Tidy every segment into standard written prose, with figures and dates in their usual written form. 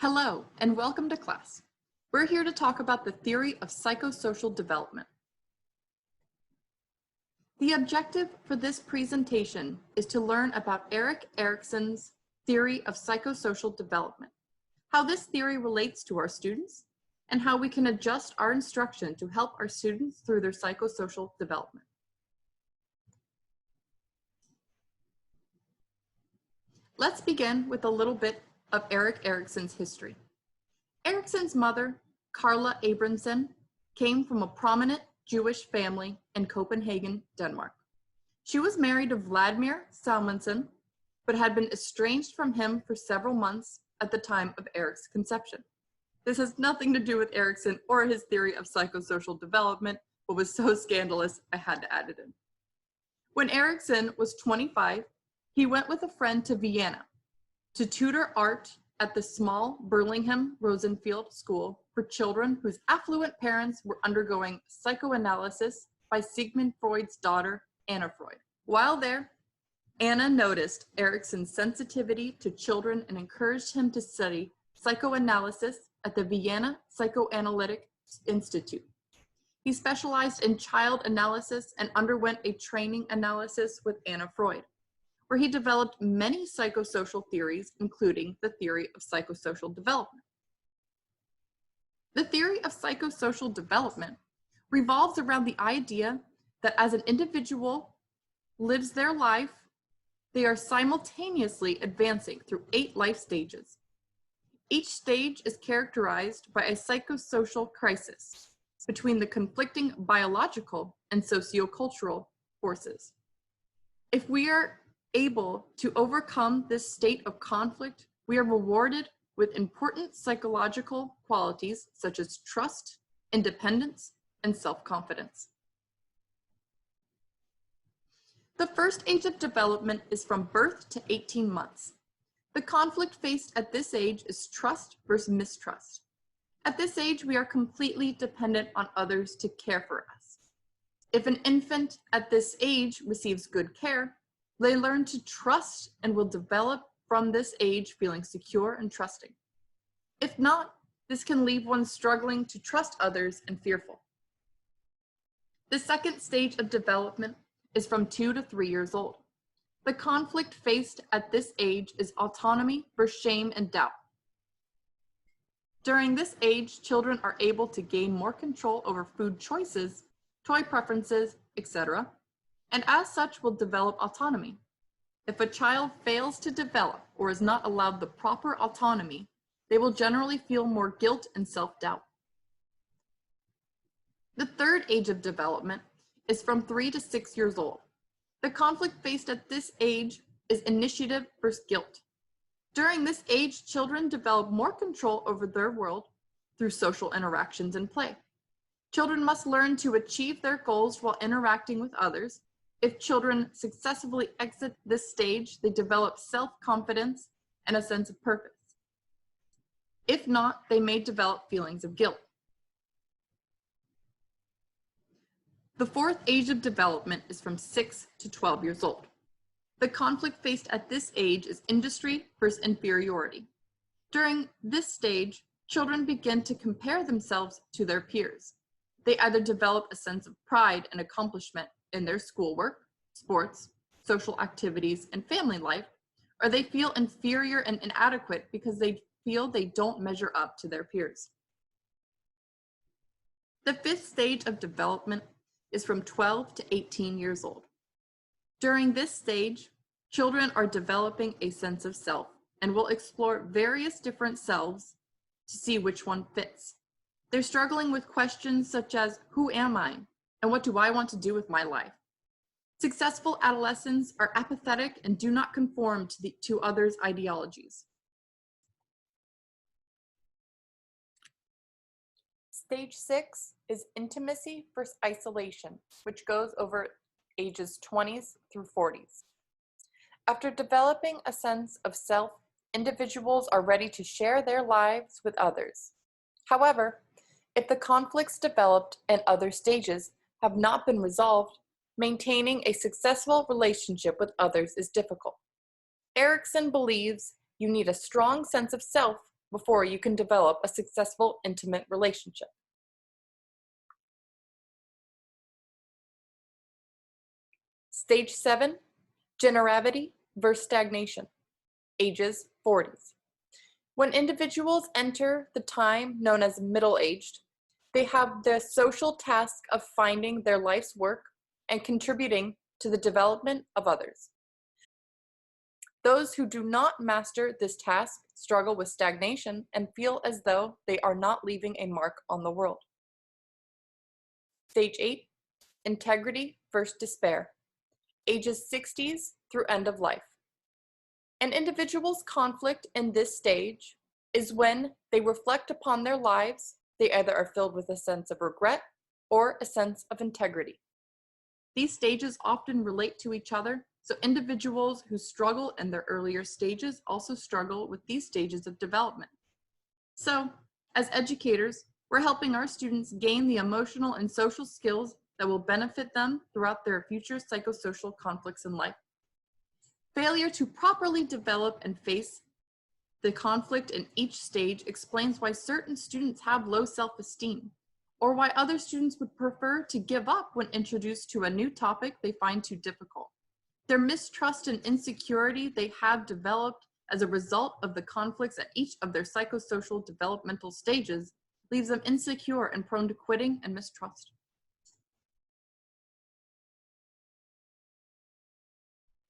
Hello, and welcome to class. We're here to talk about the theory of psychosocial development. The objective for this presentation is to learn about Erik Erikson's theory of psychosocial development, how this theory relates to our students, and how we can adjust our instruction to help our students through their psychosocial development. Let's begin with a little bit of Erik Erikson's history. Erikson's mother, Carla Abramson, came from a prominent Jewish family in Copenhagen, Denmark. She was married to Vladimir Salmonson, but had been estranged from him for several months at the time of Erik's conception. This has nothing to do with Erikson or his theory of psychosocial development, but was so scandalous I had to add it in. When Erikson was 25, he went with a friend to Vienna to tutor art at the small Burlingham Rosenfield School for children whose affluent parents were undergoing psychoanalysis by Sigmund Freud's daughter, Anna Freud. While there, Anna noticed Erikson's sensitivity to children and encouraged him to study psychoanalysis at the Vienna Psychoanalytic Institute. He specialized in child analysis and underwent a training analysis with Anna Freud, where he developed many psychosocial theories, including the theory of psychosocial development. The theory of psychosocial development revolves around the idea that as an individual lives their life, they are simultaneously advancing through 8 life stages. Each stage is characterized by a psychosocial crisis between the conflicting biological and sociocultural forces. If we are able to overcome this state of conflict, we are rewarded with important psychological qualities such as trust, independence, and self-confidence. The first age of development is from birth to 18 months. The conflict faced at this age is trust versus mistrust. At this age, we are completely dependent on others to care for us. If an infant at this age receives good care, they learn to trust and will develop from this age feeling secure and trusting. If not, this can leave one struggling to trust others and fearful. The second stage of development is from 2 to 3 years old. The conflict faced at this age is autonomy versus shame and doubt. During this age, children are able to gain more control over food choices, toy preferences, etc., and as such will develop autonomy. If a child fails to develop or is not allowed the proper autonomy, they will generally feel more guilt and self-doubt. The third age of development is from 3 to 6 years old. The conflict faced at this age is initiative versus guilt. During this age, children develop more control over their world through social interactions and play. Children must learn to achieve their goals while interacting with others. If children successfully exit this stage, they develop self-confidence and a sense of purpose. If not, they may develop feelings of guilt. The fourth age of development is from 6 to 12 years old. The conflict faced at this age is industry versus inferiority. During this stage, children begin to compare themselves to their peers. They either develop a sense of pride and accomplishment in their schoolwork, sports, social activities, and family life, or they feel inferior and inadequate because they feel they don't measure up to their peers. The fifth stage of development is from 12 to 18 years old. During this stage, children are developing a sense of self and will explore various different selves to see which one fits. They're struggling with questions such as, who am I? And what do I want to do with my life? Successful adolescents are apathetic and do not conform to others' ideologies. Stage 6 is intimacy versus isolation, which goes over ages 20s through 40s. After developing a sense of self, individuals are ready to share their lives with others. However, if the conflicts developed in other stages have not been resolved, maintaining a successful relationship with others is difficult. Erikson believes you need a strong sense of self before you can develop a successful, intimate relationship. Stage 7, generavity versus stagnation, ages 40s. When individuals enter the time known as middle-aged, they have the social task of finding their life's work and contributing to the development of others. Those who do not master this task struggle with stagnation and feel as though they are not leaving a mark on the world. Stage 8, integrity versus despair, ages 60s through end of life. An individual's conflict in this stage is when they reflect upon their lives, they either are filled with a sense of regret or a sense of integrity. These stages often relate to each other, so individuals who struggle in their earlier stages also struggle with these stages of development. So, as educators, we're helping our students gain the emotional and social skills that will benefit them throughout their future psychosocial conflicts in life. Failure to properly develop and face the conflict in each stage explains why certain students have low self-esteem, or why other students would prefer to give up when introduced to a new topic they find too difficult. Their mistrust and insecurity they have developed as a result of the conflicts at each of their psychosocial developmental stages leaves them insecure and prone to quitting and mistrust.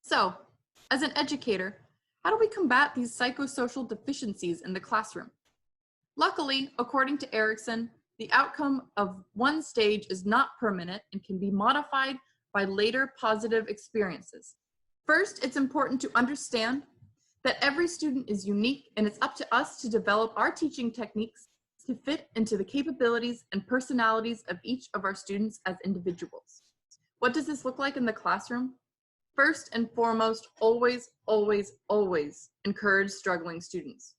So, as an educator, how do we combat these psychosocial deficiencies in the classroom? Luckily, according to Erikson, the outcome of one stage is not permanent and can be modified by later positive experiences. First, it's important to understand that every student is unique, and it's up to us to develop our teaching techniques to fit into the capabilities and personalities of each of our students as individuals. What does this look like in the classroom? First and foremost, always, always, always encourage struggling students.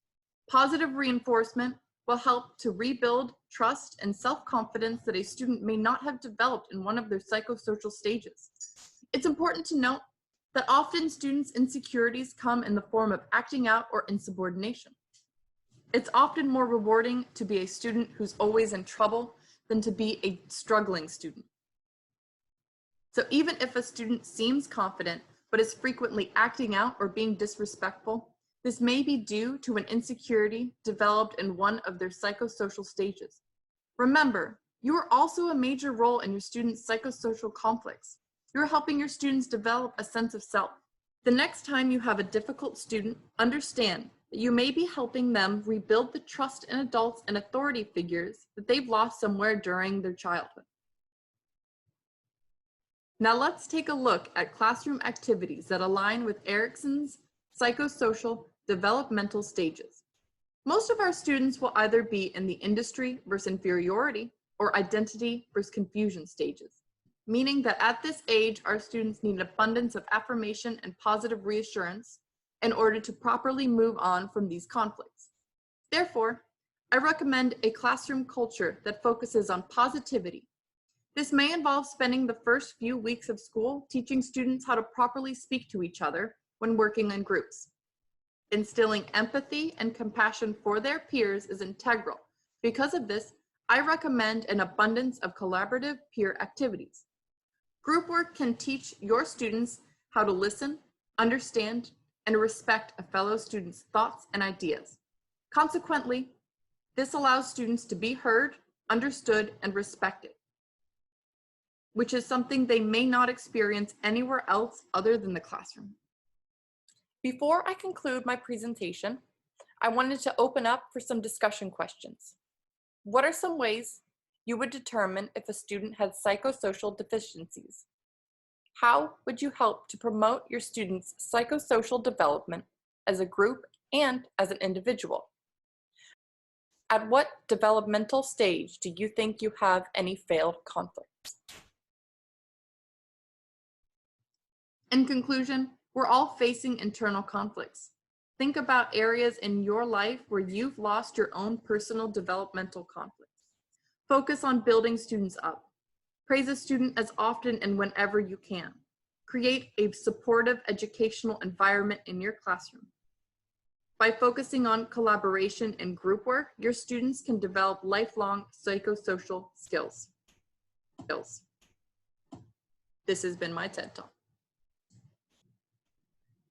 Positive reinforcement will help to rebuild trust and self-confidence that a student may not have developed in one of their psychosocial stages. It's important to note that often students' insecurities come in the form of acting out or insubordination. It's often more rewarding to be a student who's always in trouble than to be a struggling student. So even if a student seems confident, but is frequently acting out or being disrespectful, this may be due to an insecurity developed in one of their psychosocial stages. Remember, you are also a major role in your students' psychosocial conflicts. You're helping your students develop a sense of self. The next time you have a difficult student, understand that you may be helping them rebuild the trust in adults and authority figures that they've lost somewhere during their childhood. Now let's take a look at classroom activities that align with Erikson's psychosocial developmental stages. Most of our students will either be in the industry versus inferiority or identity versus confusion stages, meaning that at this age, our students need an abundance of affirmation and positive reassurance in order to properly move on from these conflicts. Therefore, I recommend a classroom culture that focuses on positivity. This may involve spending the first few weeks of school teaching students how to properly speak to each other when working in groups. Instilling empathy and compassion for their peers is integral. Because of this, I recommend an abundance of collaborative peer activities. Group work can teach your students how to listen, understand, and respect a fellow student's thoughts and ideas. Consequently, this allows students to be heard, understood, and respected, which is something they may not experience anywhere else other than the classroom. Before I conclude my presentation, I wanted to open up for some discussion questions. What are some ways you would determine if a student has psychosocial deficiencies? How would you help to promote your students' psychosocial development as a group and as an individual? At what developmental stage do you think you have any failed conflicts? In conclusion, we're all facing internal conflicts. Think about areas in your life where you've lost your own personal developmental conflicts. Focus on building students up. Praise a student as often and whenever you can. Create a supportive educational environment in your classroom. By focusing on collaboration and group work, your students can develop lifelong psychosocial skills. This has been my TED Talk.